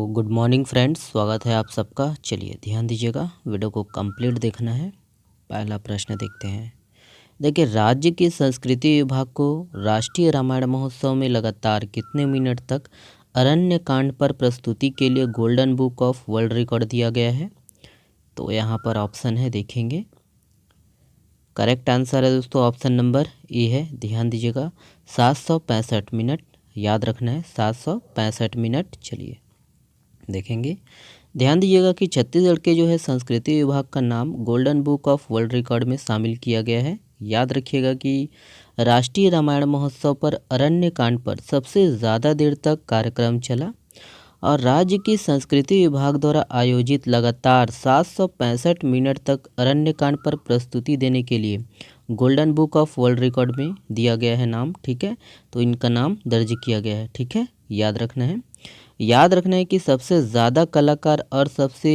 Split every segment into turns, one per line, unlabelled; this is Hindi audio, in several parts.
गुड मॉर्निंग फ्रेंड्स, स्वागत है आप सबका। चलिए ध्यान दीजिएगा, वीडियो को कंप्लीट देखना है। पहला प्रश्न देखते हैं। देखिए, राज्य के संस्कृति विभाग को राष्ट्रीय रामायण महोत्सव में लगातार कितने मिनट तक अरण्य कांड पर प्रस्तुति के लिए golden book of world record दिया गया है? तो यहाँ पर ऑप्शन है, देखेंगे। करेक्ट आंसर है दोस्तों ऑप्शन नंबर ए है। ध्यान दीजिएगा, 765 मिनट। याद रखना है 765 मिनट। चलिए देखेंगे। ध्यान दीजिएगा कि छत्तीसगढ़ के जो है संस्कृति विभाग का नाम golden book of world record में शामिल किया गया है। याद रखिएगा कि राष्ट्रीय रामायण महोत्सव पर अरण्य कांड पर सबसे ज़्यादा देर तक कार्यक्रम चला और राज्य की संस्कृति विभाग द्वारा आयोजित लगातार 765 मिनट तक अरण्य कांड पर प्रस्तुति देने के लिए golden book of world record में दिया गया है नाम। ठीक है, तो इनका नाम दर्ज किया गया है। ठीक है, याद रखना है। याद रखना है कि सबसे ज़्यादा कलाकार और सबसे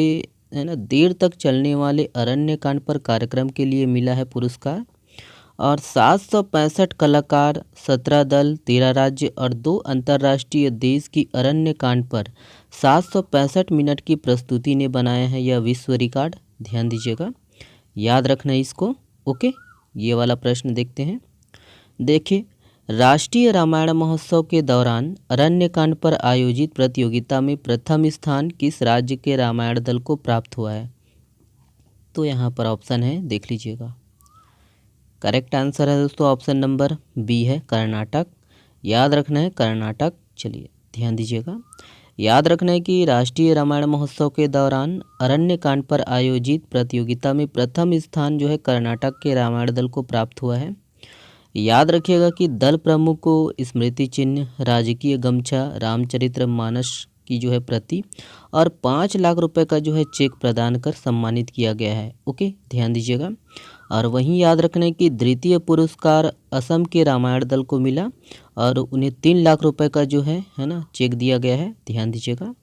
देर तक चलने वाले अरण्य कांड पर कार्यक्रम के लिए मिला है पुरस्कार। और 765 कलाकार, 17 दल, 13 राज्य और 2 अंतर्राष्ट्रीय देश की अरण्य कांड पर 765 मिनट की प्रस्तुति ने बनाया है यह विश्व रिकॉर्ड। ध्यान दीजिएगा, याद रखना है इसको। ओके, ये वाला प्रश्न देखते हैं। देखिए, राष्ट्रीय रामायण महोत्सव के दौरान अरण्य कांड पर आयोजित प्रतियोगिता में प्रथम स्थान किस राज्य के रामायण दल को प्राप्त हुआ है? तो यहाँ पर ऑप्शन है, देख लीजिएगा। करेक्ट आंसर है दोस्तों ऑप्शन नंबर बी है, कर्नाटक। याद रखना है कर्नाटक। चलिए ध्यान दीजिएगा, याद रखना है कि राष्ट्रीय रामायण महोत्सव के दौरान अरण्य कांड पर आयोजित प्रतियोगिता में प्रथम स्थान जो है कर्नाटक के रामायण दल को प्राप्त हुआ है। याद रखिएगा कि दल प्रमुख को स्मृति चिन्ह, राजकीय गमछा, रामचरित्र मानस की जो है प्रति और 5 लाख रुपए का जो है चेक प्रदान कर सम्मानित किया गया है। ओके, ध्यान दीजिएगा। और वहीं याद रखना है कि द्वितीय पुरस्कार असम के रामायण दल को मिला और उन्हें 3 लाख रुपए का जो है ना चेक दिया गया है। ध्यान दीजिएगा।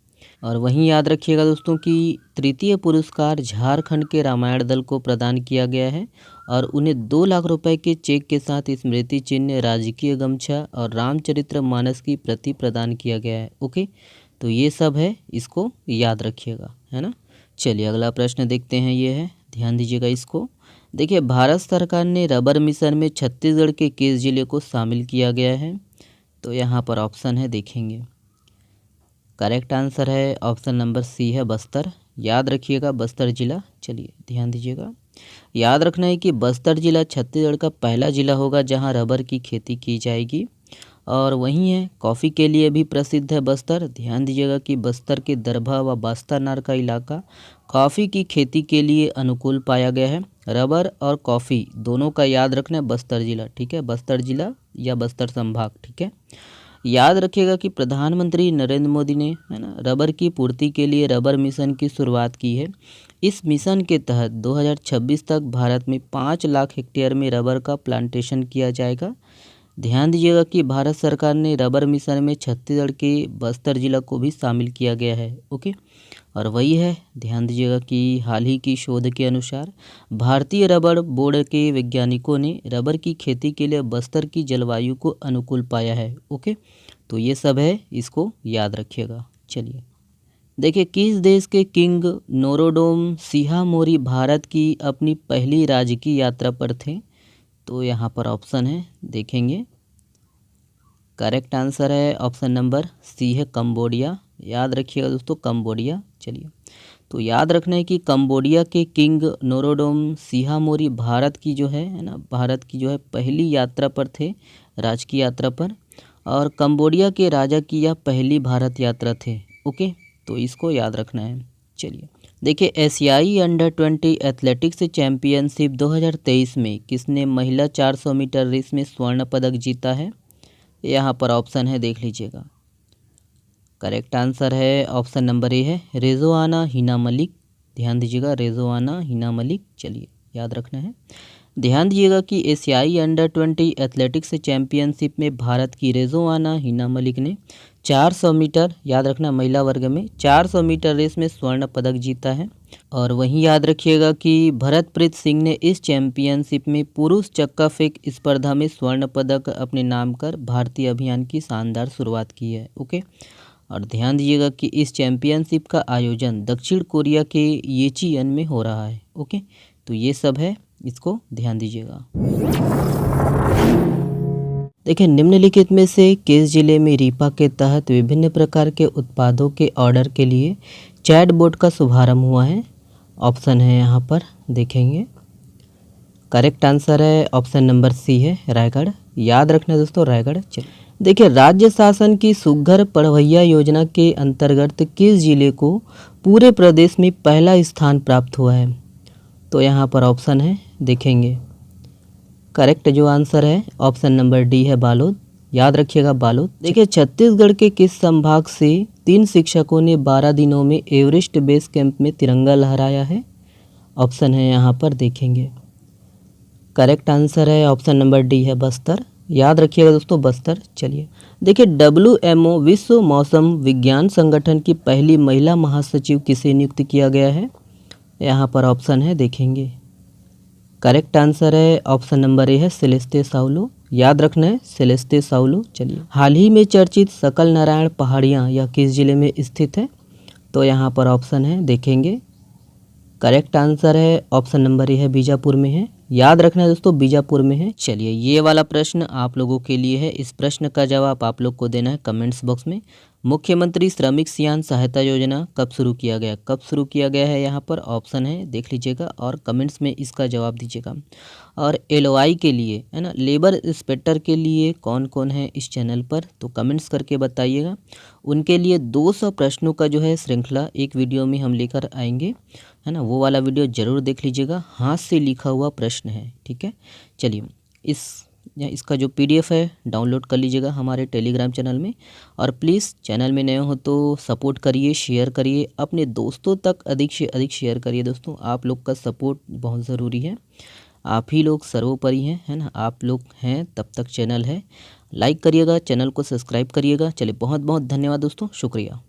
और वहीं याद रखिएगा दोस्तों कि तृतीय पुरस्कार झारखंड के रामायण दल को प्रदान किया गया है और उन्हें 2 लाख रुपए के चेक के साथ स्मृति चिन्ह, राजकीय गमछा और रामचरित्र मानस की प्रति प्रदान किया गया है। ओके, तो ये सब है, इसको याद रखिएगा, है ना। चलिए अगला प्रश्न देखते हैं, ये है, ध्यान दीजिएगा इसको। देखिए, भारत सरकार ने रबर मिशन में छत्तीसगढ़ के किस जिले को शामिल किया गया है? तो यहाँ पर ऑप्शन है, देखेंगे। करेक्ट आंसर है ऑप्शन नंबर सी है, बस्तर। याद रखिएगा, बस्तर जिला। चलिए ध्यान दीजिएगा, याद रखना है कि बस्तर जिला छत्तीसगढ़ का पहला जिला होगा जहां रबर की खेती की जाएगी। और वहीं है, कॉफ़ी के लिए भी प्रसिद्ध है बस्तर। ध्यान दीजिएगा कि बस्तर के दरभा व बास्तानार का इलाका कॉफ़ी की खेती के लिए अनुकूल पाया गया है। रबर और कॉफ़ी दोनों का याद रखना है बस्तर जिला। ठीक है, बस्तर जिला या बस्तर संभाग। ठीक है, याद रखिएगा कि प्रधानमंत्री नरेंद्र मोदी ने, है ना, रबर की पूर्ति के लिए रबर मिशन की शुरुआत की है। इस मिशन के तहत 2026 तक भारत में 5 लाख हेक्टेयर में रबर का प्लांटेशन किया जाएगा। ध्यान दीजिएगा कि भारत सरकार ने रबर मिशन में छत्तीसगढ़ के बस्तर जिला को भी शामिल किया गया है। ओके, और वही है, ध्यान दीजिएगा कि हाल ही की शोध के अनुसार भारतीय रबर बोर्ड के वैज्ञानिकों ने रबर की खेती के लिए बस्तर की जलवायु को अनुकूल पाया है। ओके, तो ये सब है, इसको याद रखिएगा। चलिए देखिए, किस देश के किंग नोरोडोम सिहामोरी भारत की अपनी पहली राजकीय यात्रा पर थे? तो यहाँ पर ऑप्शन है, देखेंगे। करेक्ट आंसर है ऑप्शन नंबर सी है, कंबोडिया। याद रखिएगा दोस्तों, कंबोडिया। चलिए, तो याद रखना है कि कंबोडिया के किंग नोरोडोम सिहामोरी भारत की जो है ना, भारत की जो है पहली यात्रा पर थे, राजकीय यात्रा पर। और कंबोडिया के राजा की यह पहली भारत यात्रा थे। ओके, तो इसको याद रखना है। चलिए देखिए, एशियाई अंडर-20 एथलेटिक्स चैंपियनशिप 2023 में किसने महिला 400 मीटर रेस में स्वर्ण पदक जीता है? यहाँ पर ऑप्शन है, देख लीजिएगा। करेक्ट आंसर है ऑप्शन नंबर ए है, रेजोआना हिना मलिक। ध्यान दीजिएगा, रेजोआना हिना मलिक। चलिए याद रखना है। ध्यान दीजिएगा कि एशियाई अंडर-20 एथलेटिक्स चैंपियनशिप में भारत की रेजोआना हिना मलिक ने 400 मीटर, याद रखना, महिला वर्ग में 400 मीटर रेस में स्वर्ण पदक जीता है। और वहीं याद रखिएगा कि भरतप्रीत सिंह ने इस चैंपियनशिप में पुरुष चक्का फेंक स्पर्धा में स्वर्ण पदक अपने नाम कर भारतीय अभियान की शानदार शुरुआत की है। ओके, और ध्यान दीजिएगा कि इस चैम्पियनशिप का आयोजन दक्षिण कोरिया के येचियन में हो रहा है। ओके, तो ये सब है, इसको ध्यान दीजिएगा। देखिए, निम्नलिखित में से किस जिले में रीपा के तहत विभिन्न प्रकार के उत्पादों के ऑर्डर के लिए चैटबॉट का शुभारंभ हुआ है? ऑप्शन है यहाँ पर देखेंगे। करेक्ट आंसर है ऑप्शन नंबर सी है रायगढ़। याद रखना दोस्तों, रायगढ़। चलिए, देखिए, राज्य शासन की सुघर पढ़वैया योजना के अंतर्गत किस जिले को पूरे प्रदेश में पहला स्थान प्राप्त हुआ है? तो यहाँ पर ऑप्शन है देखेंगे। करेक्ट जो आंसर है ऑप्शन नंबर डी है बालोद। याद रखिएगा, बालोद। देखिए, छत्तीसगढ़ के किस संभाग से 3 शिक्षकों ने 12 दिनों में एवरेस्ट बेस कैंप में तिरंगा लहराया है? ऑप्शन है यहाँ पर देखेंगे। करेक्ट आंसर है ऑप्शन नंबर डी है बस्तर। याद रखिएगा दोस्तों, बस्तर। चलिए, देखिए, WMO विश्व मौसम विज्ञान संगठन की पहली महिला महासचिव किसे नियुक्त किया गया है? यहाँ पर ऑप्शन है देखेंगे। करेक्ट आंसर है ऑप्शन नंबर ए है सेलेस्ते साउलो। याद रखना है, सेलेस्ते साउलो। चलिए, हाल ही में चर्चित सकल नारायण पहाड़ियाँ यह किस जिले में स्थित है? तो यहाँ पर ऑप्शन है देखेंगे। करेक्ट आंसर है ऑप्शन नंबर ए है बीजापुर में है। याद रखना है दोस्तों, बीजापुर में है। चलिए, ये वाला प्रश्न आप लोगों के लिए है। इस प्रश्न का जवाब आप लोग को देना है कमेंट्स बॉक्स में। मुख्यमंत्री श्रमिक सियान सहायता योजना कब शुरू किया गया? कब शुरू किया गया है यहाँ पर ऑप्शन है, देख लीजिएगा और कमेंट्स में इसका जवाब दीजिएगा। और LOI के लिए है ना, लेबर इंस्पेक्टर के लिए कौन कौन है इस चैनल पर, तो कमेंट्स करके बताइएगा। उनके लिए 200 प्रश्नों का जो है श्रृंखला एक वीडियो में हम लेकर आएंगे, है ना। वो वाला वीडियो ज़रूर देख लीजिएगा, हाथ से लिखा हुआ प्रश्न है, ठीक है। चलिए, इसका जो PDF है डाउनलोड कर लीजिएगा हमारे टेलीग्राम चैनल में। और प्लीज़ चैनल में नए हो तो सपोर्ट करिए, शेयर करिए, अपने दोस्तों तक अधिक से अधिक शेयर करिए दोस्तों। आप लोग का सपोर्ट बहुत ज़रूरी है। आप ही लोग सर्वोपरि हैं, है ना। आप लोग हैं तब तक चैनल है। लाइक करिएगा, चैनल को सब्सक्राइब करिएगा। चलिए, बहुत बहुत धन्यवाद दोस्तों, शुक्रिया।